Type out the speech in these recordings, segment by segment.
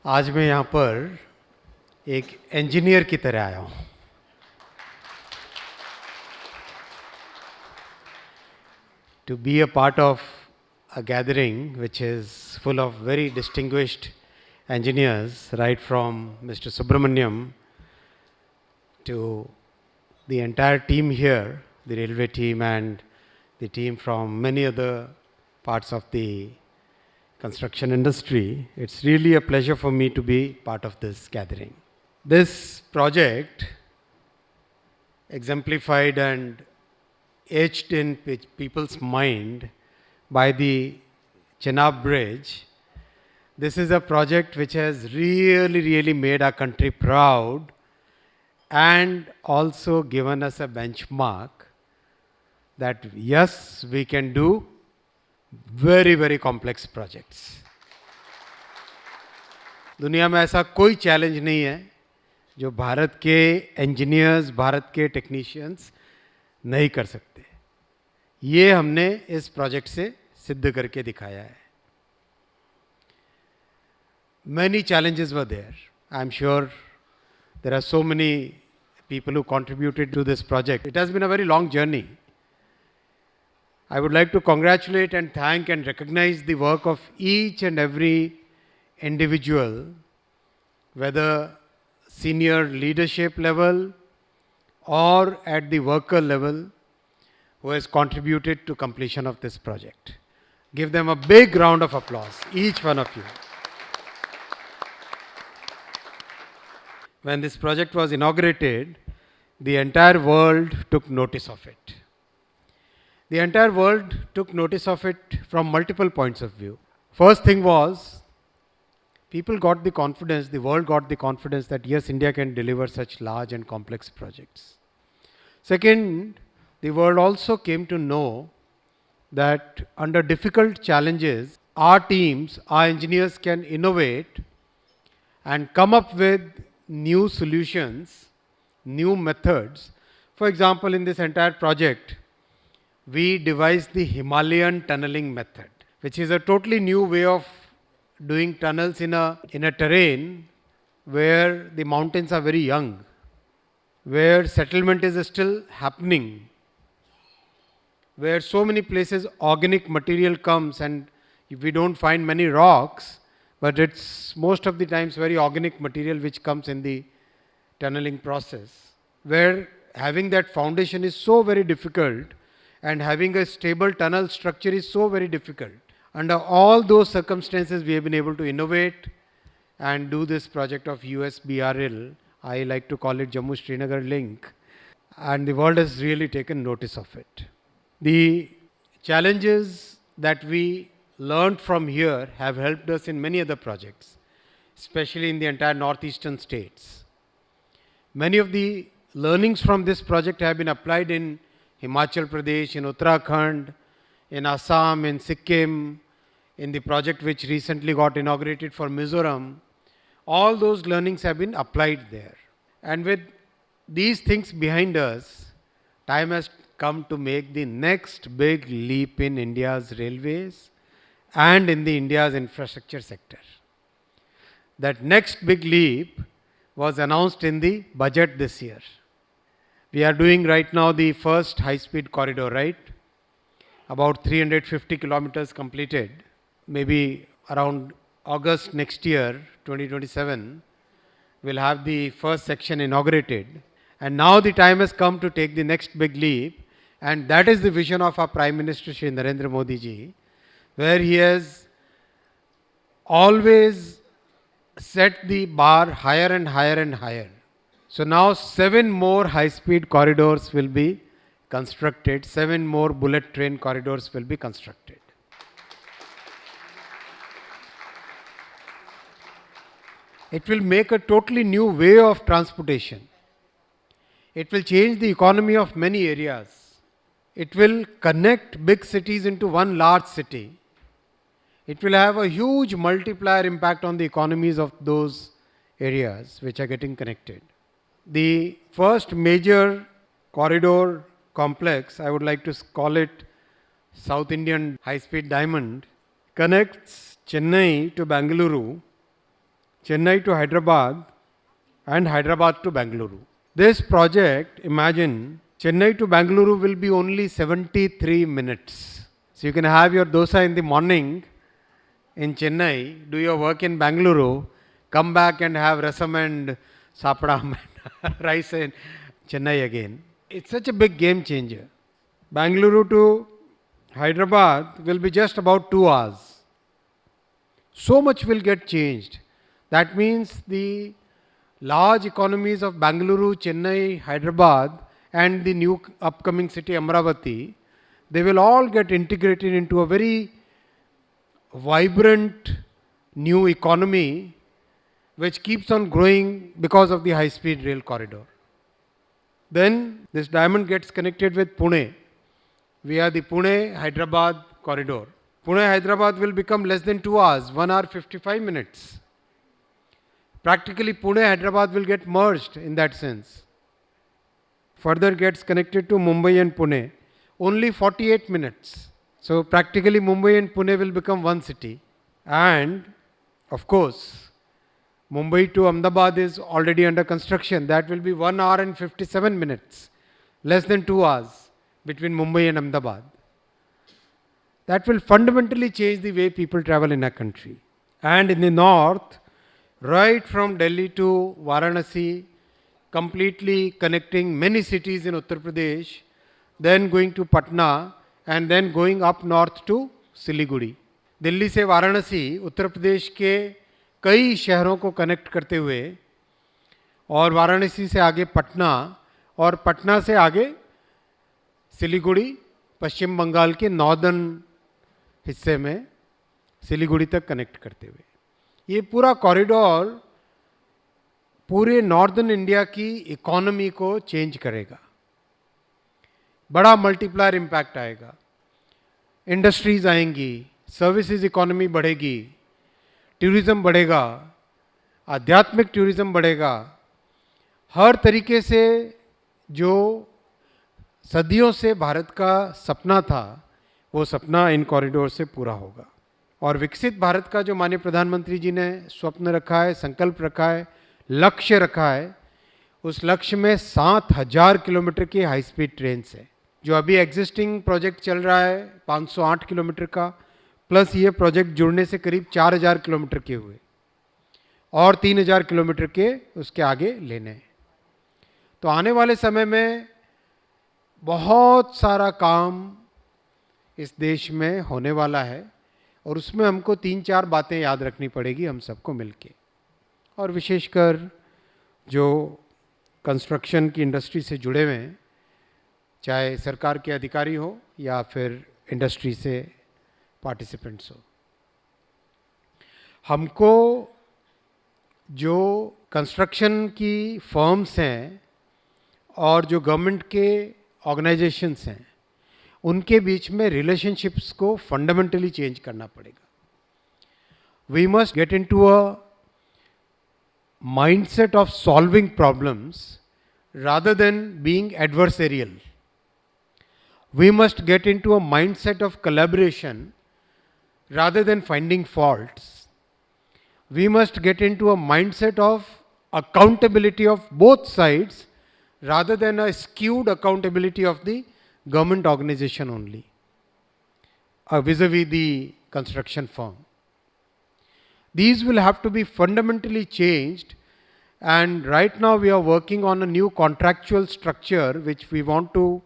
आज मैं यहाँ पर एक इंजीनियर की तरह आया हूँ। To be a part of a gathering which is full of very distinguished engineers, right from Mr. Subramaniam to the entire team here, the railway team and the team from many other parts of the construction industry. It's really a pleasure for me to be part of this gathering. This project exemplified and etched in people's mind by the Chenab Bridge. This is a project which has really made our country proud and also given us a benchmark that yes, we can do very complex projects. दुनिया में ऐसा कोई challenge नहीं है जो भारत के engineers, Bharat के technicians नहीं कर सकते. ये हमने इस प्रोजेक्ट से सिद्ध करके दिखाया है. Many challenges were there. I'm sure there are so many people who contributed to this project. It has been a very long journey. I would like to congratulate and thank and recognize the work of each and every individual, whether senior leadership level or at the worker level, who has contributed to completion of this project. Give them a big round of applause, each one of you. When this project was inaugurated, the entire world took notice of it. The entire world took notice of it from multiple points of view. First thing was, people got the confidence, the world got the confidence that yes, India can deliver such large and complex projects. Second, the world also came to know that under difficult challenges, our teams, our engineers can innovate and come up with new solutions, new methods. For example, in this entire project, we devised the Himalayan tunneling method, which is a totally new way of doing tunnels in a terrain where the mountains are very young, where settlement is still happening, where so many places organic material comes and we don't find many rocks, but it's most of the times very organic material which comes in the tunneling process, where having that foundation is so very difficult and having a stable tunnel structure is so very difficult. Under all those circumstances, we have been able to innovate and do this project of USBRL. I like to call it Jammu Srinagar link, and the world has really taken notice of it. The challenges that we learned from here have helped us in many other projects, especially in the entire northeastern states. Many of the learnings from this project have been applied in Himachal Pradesh, in Uttarakhand, in Assam, in Sikkim, in the project which recently got inaugurated for Mizoram. All those learnings have been applied there. And with these things behind us, time has come to make the next big leap in India's railways and in the India's infrastructure sector. That next big leap was announced in the budget this year. We are doing right now the first high-speed corridor, right? About 350 kilometers completed. Maybe around August next year, 2027, we'll have the first section inaugurated. And now the time has come to take the next big leap. And that is the vision of our Prime Minister, Shri Narendra Modi ji, where he has always set the bar higher and higher and higher. So now 7 more high-speed corridors will be constructed, 7 more bullet train corridors will be constructed. It will make a totally new way of transportation. It will change the economy of many areas. It will connect big cities into one large city. It will have a huge multiplier impact on the economies of those areas which are getting connected. The first major corridor complex, I would like to call it South Indian High-Speed Diamond, connects Chennai to Bengaluru Chennai to Hyderabad, and Hyderabad to Bengaluru. This project, imagine, Chennai to Bengaluru will be only 73 minutes. So you can have your dosa in the morning in Chennai, do your work in Bengaluru, come back and have rasam and sapadam and rice in Chennai again. It's such a big game changer. Bengaluru to Hyderabad will be just about 2 hours. So much will get changed. That means the large economies of Bengaluru, Chennai, Hyderabad and the new upcoming city Amravati, they will all get integrated into a very vibrant new economy which keeps on growing because of the high-speed rail corridor. Then this diamond gets connected with Pune via the Pune-Hyderabad corridor. Pune-Hyderabad will become less than 2 hours, 1 hour 55 minutes. Practically Pune-Hyderabad will get merged in that sense. Further gets connected to Mumbai and Pune, only 48 minutes. So practically Mumbai and Pune will become one city. And of course, Mumbai to Ahmedabad is already under construction. That will be 1 hour and 57 minutes, less than 2 hours between Mumbai and Ahmedabad. That will fundamentally change the way people travel in our country. And in the north, right from Delhi to Varanasi, completely connecting many cities in Uttar Pradesh, then going to Patna and then going up north to Siliguri. Delhi से वाराणसी उत्तर प्रदेश के कई शहरों को connect करते हुए और वाराणसी से आगे पटना और पटना से आगे सिलीगुड़ी पश्चिम बंगाल के नॉर्दर्न हिस्से में सिलीगुड़ी तक कनेक्ट करते हुए ये पूरा कॉरिडोर पूरे नॉर्दर्न इंडिया की इकोनॉमी को चेंज करेगा, बड़ा मल्टीप्लायर इम्पैक्ट आएगा, इंडस्ट्रीज आएंगी, सर्विसेज इकोनॉमी बढ़ेगी, टूरिज़्म बढ़ेगा, आध्यात्मिक टूरिज़्म बढ़ेगा, हर तरीके से जो सदियों से भारत का सपना था वो सपना इन कॉरिडोर से पूरा होगा। और विकसित भारत का जो माननीय प्रधानमंत्री जी ने स्वप्न रखा है, संकल्प रखा है, लक्ष्य रखा है, उस लक्ष्य में 7000 किलोमीटर की हाई स्पीड ट्रेन है। जो अभी एग्जिस्टिंग प्रोजेक्ट चल रहा है 508 किलोमीटर का, प्लस ये प्रोजेक्ट जुड़ने से करीब 4000 किलोमीटर के हुए और 3000 किलोमीटर के उसके आगे लेने हैं। तो आने वाले समय में बहुत सारा काम इस देश में होने वाला है और उसमें हमको 3-4 बातें याद रखनी पड़ेगी हम सबको मिलके, और विशेषकर जो कंस्ट्रक्शन की इंडस्ट्री से जुड़े हुए हैं, चाहे सरकार के अधिकारी हो या फिर इंडस्ट्री से पार्टिसिपेंट्स हो। हमको जो कंस्ट्रक्शन की फर्म्स हैं और जो गवर्नमेंट के ऑर्गेनाइजेशंस हैं उनके बीच में रिलेशनशिप्स को फंडामेंटली चेंज करना पड़ेगा। We must get into a mindset of solving problems rather than being adversarial. We must get into a mindset of collaboration rather than finding faults. We must get into a mindset of accountability of both sides rather than a skewed accountability of the government organization only, vis-a-vis the construction firm. These will have to be fundamentally changed, and right now we are working on a new contractual structure which we want to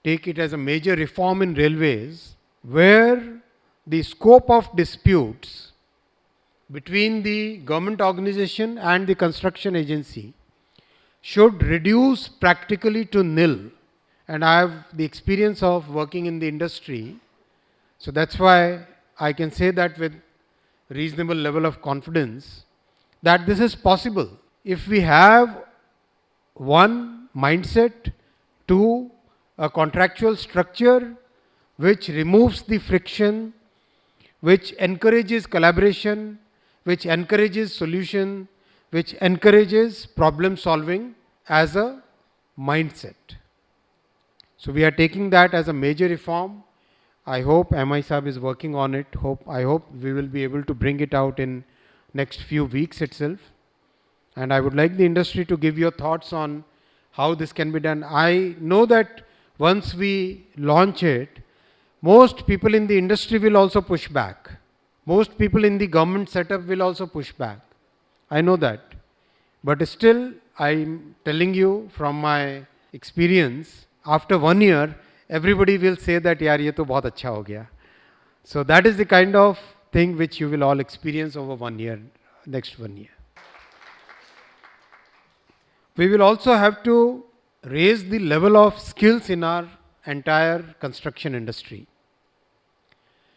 take it as a major reform in railways, where the scope of disputes between the government organization and the construction agency should reduce practically to nil. And I have the experience of working in the industry, so that's why I can say that with reasonable level of confidence that this is possible if we have one mindset, two, a contractual structure which removes the friction, which encourages collaboration, which encourages solution, which encourages problem solving as a mindset. So we are taking that as a major reform. I hope MI Saab is working on it. I hope we will be able to bring it out in next few weeks itself. And I would like the industry to give your thoughts on how this can be done. I know that once we launch it, most people in the industry will also push back. Most people in the government setup will also push back. I know that. But still, I'm telling you from my experience, after 1 year, everybody will say that, yaar, ye to bahut acha ho gaya. So that is the kind of thing which you will all experience over 1 year, next 1 year. We will also have to raise the level of skills in our entire construction industry.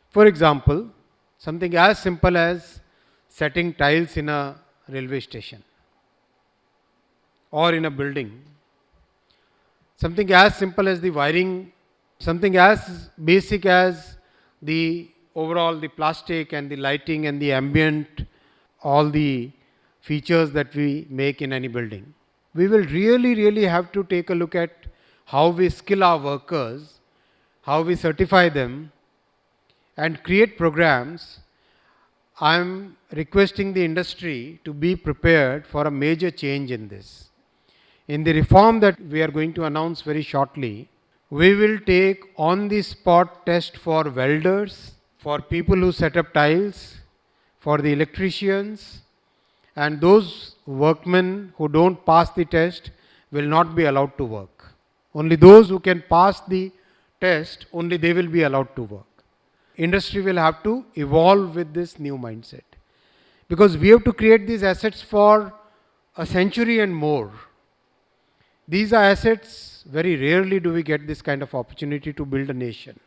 For example, something as simple as setting tiles in a railway station or in a building. Something as simple as the wiring, something as basic as the overall the plastic and the lighting and the ambient, all the features that we make in any building. We will really have to take a look at how we skill our workers, how we certify them, and create programs. I am requesting the industry to be prepared for a major change in this. In the reform that we are going to announce very shortly, we will take on-the-spot test for welders, for people who set up tiles, for the electricians, and those workmen who don't pass the test will not be allowed to work. Only those who can pass the test, only they will be allowed to work. Industry will have to evolve with this new mindset, because we have to create these assets for a century and more. These are assets, very rarely do we get this kind of opportunity to build a nation.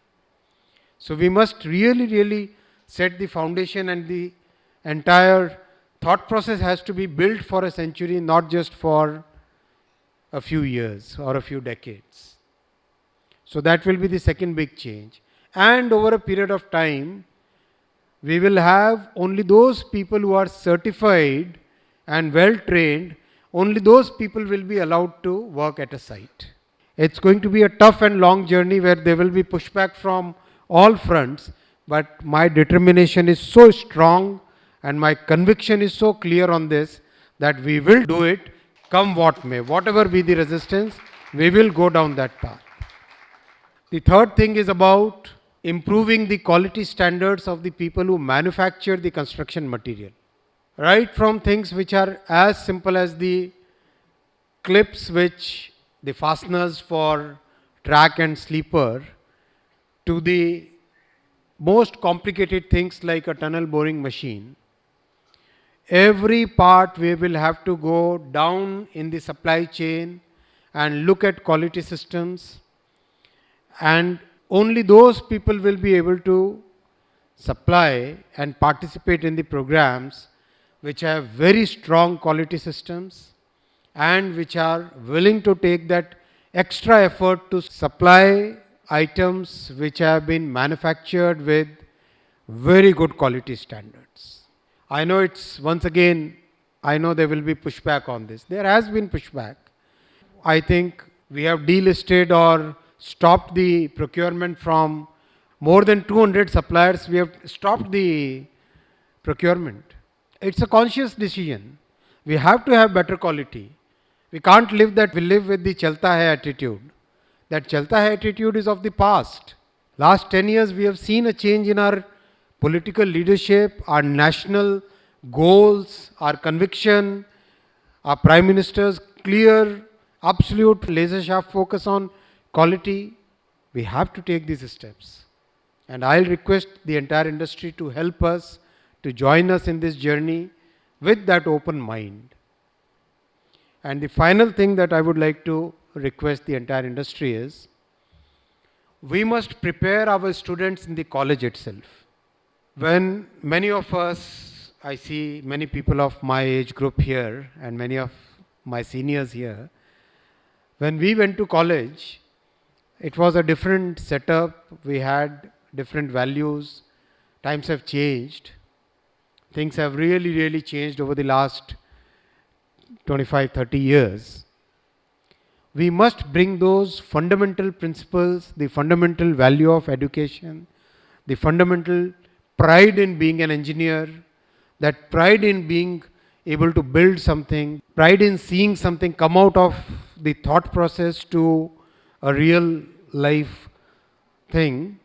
So we must really set the foundation, and the entire thought process has to be built for a century, not just for a few years or a few decades. So that will be the second big change. And over a period of time, we will have only those people who are certified and well trained, only those people will be allowed to work at a site. It's going to be a tough and long journey where there will be pushback from all fronts, but my determination is so strong and my conviction is so clear on this that we will do it, come what may. Whatever be the resistance, we will go down that path. The third thing is about improving the quality standards of the people who manufacture the construction material. Right from things which are as simple as the clips, which the fasteners for track and sleeper, to the most complicated things like a tunnel boring machine. Every part we will have to go down in the supply chain and look at quality systems, and only those people will be able to supply and participate in the programs which have very strong quality systems and which are willing to take that extra effort to supply items which have been manufactured with very good quality standards. I know it's, once again, I know there will be pushback on this. There has been pushback. I think we have delisted or stopped the procurement from more than 200 suppliers. We have stopped the procurement. It's a conscious decision. We have to have better quality. We can't live that we live with the chalta hai attitude. That chalta hai attitude is of the past. Last 10 years we have seen a change in our political leadership, our national goals, our conviction, our Prime Minister's clear, absolute laser-sharp focus on quality. We have to take these steps. And I'll request the entire industry to help us, to join us in this journey with that open mind. And the final thing that I would like to request the entire industry is, we must prepare our students in the college itself. When many of us, I see many people of my age group here and many of my seniors here, when we went to college, it was a different setup. We had different values. Times have changed. Things have really changed over the last 25, 30 years. We must bring those fundamental principles, the fundamental value of education, the fundamental pride in being an engineer, that pride in being able to build something, pride in seeing something come out of the thought process to a real life thing,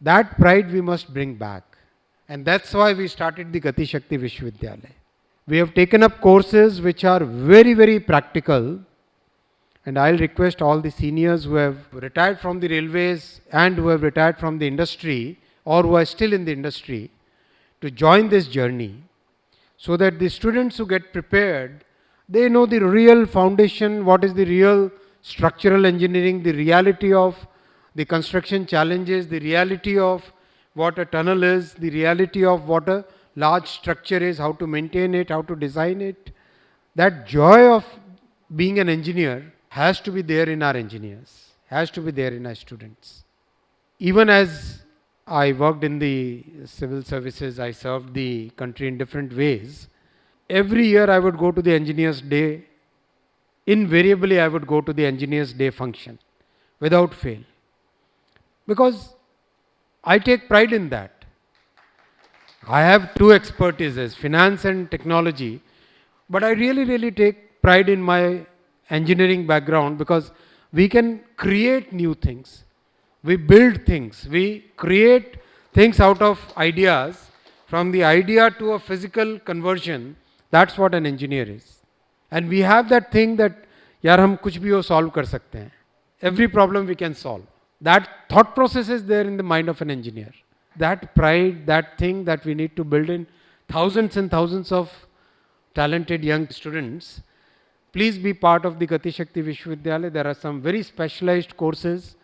that pride we must bring back. And that's why we started the Gati Shakti Vishwavidyalaya. We have taken up courses which are very, very practical. And I'll request all the seniors who have retired from the railways and who have retired from the industry or who are still in the industry to join this journey, so that the students who get prepared, they know the real foundation, what is the real structural engineering, the reality of the construction challenges, the reality of what a tunnel is, the reality of what a large structure is, how to maintain it, how to design it. That joy of being an engineer has to be there in our engineers, has to be there in our students. Even as I worked in the civil services, I served the country in different ways. Every year I would go to the Engineers Day. Invariably I would go to the Engineers Day function without fail. Because I take pride in that. I have two expertises, finance and technology, but I really take pride in my engineering background, because we can create new things. We build things. We create things out of ideas. From the idea to a physical conversion, that's what an engineer is. And we have that thing that, yaar, hum kuch bhi ho solve kar sakte hain. Every problem we can solve. That thought process is there in the mind of an engineer. That pride, that thing that we need to build in thousands and thousands of talented young students. Please be part of the Gati Shakti Vishwavidyalaya. There are some very specialized courses.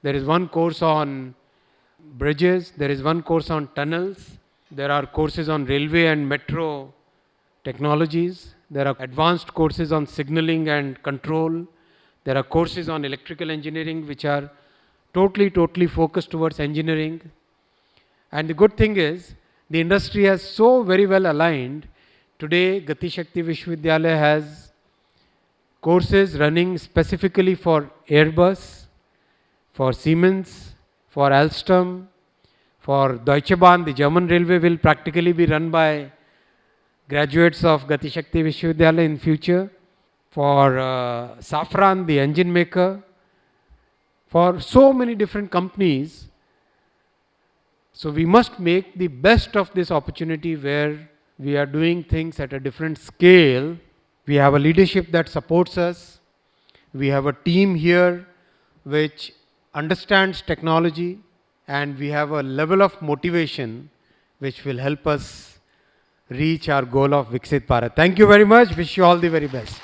There is one course on bridges. There is one course on tunnels. There are courses on railway and metro technologies. There are advanced courses on signaling and control. There are courses on electrical engineering which are totally focused towards engineering. And the good thing is, the industry has so very well aligned. Today, Gati Shakti Vishwavidyalaya has courses running specifically for Airbus, for Siemens, for Alstom, for Deutsche Bahn. The German railway will practically be run by graduates of Gati Shakti Vishwavidyalaya in future. For Safran, the engine maker. For so many different companies. So we must make the best of this opportunity where we are doing things at a different scale. We have a leadership that supports us. We have a team here which understands technology, and we have a level of motivation which will help us reach our goal of Viksit Bharat. Thank you very much. Wish you all the very best.